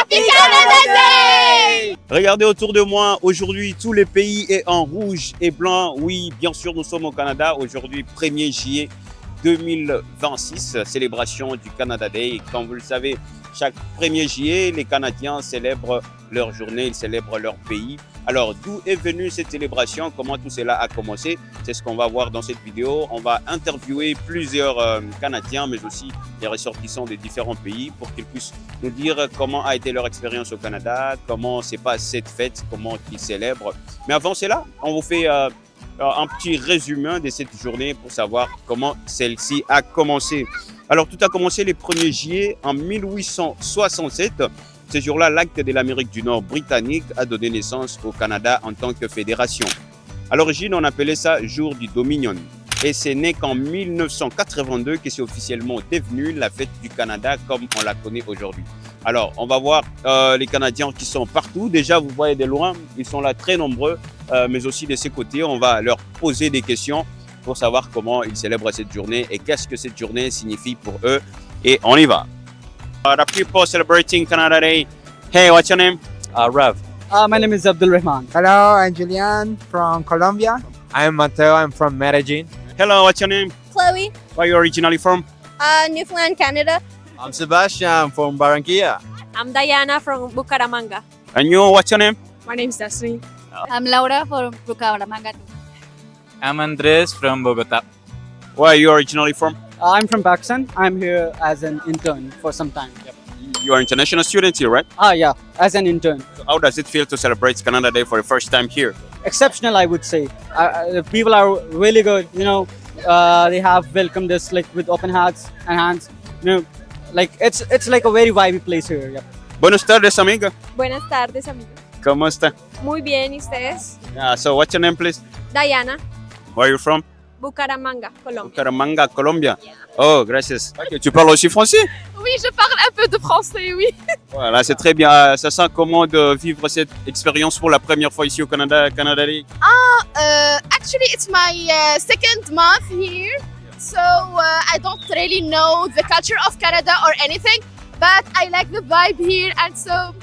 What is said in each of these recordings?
Happy Canada Day! Regardez autour de moi, aujourd'hui tous les pays est en rouge et blanc. Oui, bien sûr, nous sommes au Canada. Aujourd'hui, 1er juillet 2026, célébration du Canada Day. Comme vous le savez, chaque 1er juillet, les Canadiens célèbrent leur journée, ils célèbrent leur pays. Alors, d'où est venue cette célébration? Comment tout cela a commencé? C'est ce qu'on va voir dans cette vidéo. On va interviewer plusieurs Canadiens, mais aussi des ressortissants de différents pays pour qu'ils puissent nous dire comment a été leur expérience au Canada, comment se passe cette fête, comment ils célèbrent. Mais avant cela, on vous fait un petit résumé de cette journée pour savoir comment celle-ci a commencé. Alors, tout a commencé le 1er juillet en 1867. Ce jour-là, l'acte de l'Amérique du Nord britannique a donné naissance au Canada en tant que fédération. À l'origine, on appelait ça Jour du Dominion. Et ce n'est qu'en 1982 que c'est officiellement devenu la fête du Canada comme on la connaît aujourd'hui. Alors, on va voir les Canadiens qui sont partout. Déjà, vous voyez de loin, ils sont là très nombreux, mais aussi de ces côtés, on va leur poser des questions pour savoir comment ils célèbrent cette journée et qu'est-ce que cette journée signifie pour eux. Et on y va. The people celebrating Canada Day. Hey, what's your name? Rev. My name is Abdul Rahman. Hello, I'm Julian from Colombia. I'm Mateo. I'm from Medellin. Hello, what's your name? Chloe, Where are you originally from? Newfoundland, Canada. I'm Sebastian. I'm from Barranquilla. I'm Diana from Bucaramanga. And you, what's your name? My name's Destiny. I'm Laura from Bucaramanga. I'm Andres from Bogota. Where are you originally from? I'm from Pakistan. I'm here as an intern for some time. You are international student here, right? Yeah, as an intern. So how does it feel to celebrate Canada Day for the first time here? Exceptional, I would say. The people are really good. You know, they have welcomed us like with open hearts and hands. You know, like it's like a very vibey place here. Yeah. Buenas tardes, amiga. Buenas tardes, amigos. ¿Cómo está? Muy bien, ¿y ustedes? So what's your name, please? Diana, Where are you from? Bucaramanga, Colombia. Bucaramanga, Colombia. Oh, gracias. Ok, tu parles aussi français? Oui, je parle un peu de français, oui. Voilà, c'est très bien. Ça sent comment de vivre cette expérience pour la première fois ici au Canada, Canada Day? Actually, it's my second month here, so I don't really know the culture of Canada or anything, but I like the vibe here, and so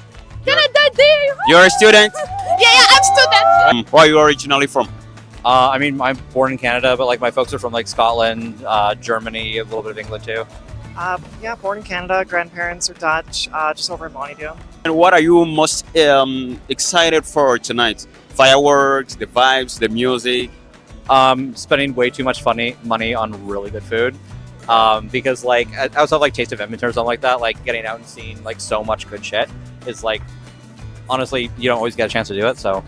Canada Day! You're a student? Yeah, I'm student. Where are you originally from? I mean, I'm born in Canada, but like my folks are from like Scotland, Germany, a little bit of England too. Yeah, born in Canada. Grandparents are Dutch, just over in Bonnydew. And what are you most excited for tonight? Fireworks, the vibes, the music? Spending way too much money on really good food. Because like outside of like Taste of Edmonton or something like that, like getting out and seeing like so much good shit is like, honestly, you don't always get a chance to do it. So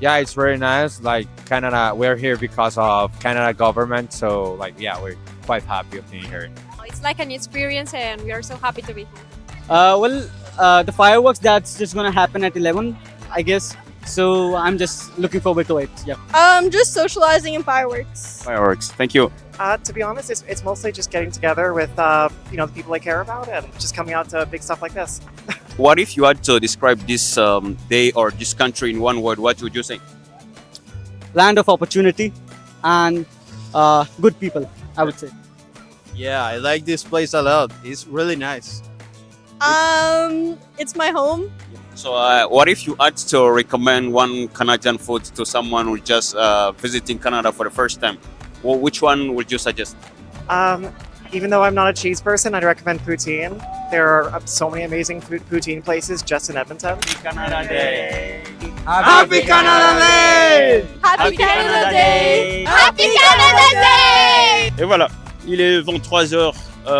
yeah, it's very nice. Like Canada, we're here because of Canada government. So like, yeah, we're quite happy of being here. It's like an experience and we are so happy to be here. The fireworks that's just gonna happen at 11, I guess. So I'm just looking forward to it. Yeah. Just socializing and fireworks. Fireworks. Thank you. To be honest, it's mostly just getting together with you know, the people I care about and just coming out to big stuff like this. What if you had to describe this day or this country in one word? What would you say? Land of opportunity and good people, I would say. yeah, I like this place a lot. It's really nice. It's my home. So what if you had to recommend one Canadian food to someone who's just visiting Canada for the first time? Well, which one would you suggest? Even though I'm not a cheese person, I'd recommend poutine. There are so many amazing poutine places just in Edmonton. Canada Day! Happy Canada Day! Happy Canada Day! Happy Canada Day! Et voilà, il est 23h.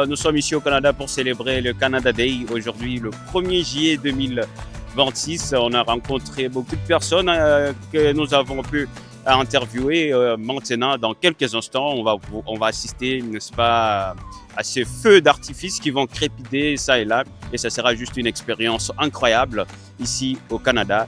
Nous sommes ici au Canada pour célébrer le Canada Day. Aujourd'hui, le 1er juillet 2026. On a rencontré beaucoup de personnes que nous avons pu interviewer. Maintenant, dans quelques instants, on va assister, n'est-ce pas, à ces feux d'artifice qui vont crépiter ça et là. Et ça sera juste une expérience incroyable ici au Canada.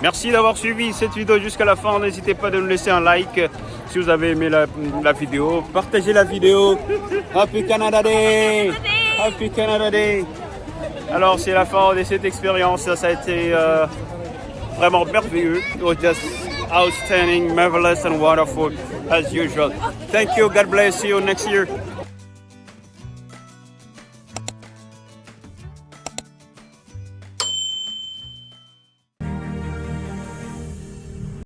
Merci d'avoir suivi cette vidéo jusqu'à la fin. N'hésitez pas de nous laisser un like si vous avez aimé la vidéo. Partagez la vidéo. Happy Canada Day! Happy Canada Day! Alors, c'est la fin de cette expérience. Ça a été vraiment merveilleux. It was just outstanding, marvelous and wonderful as usual. Thank you. God bless you. Next year.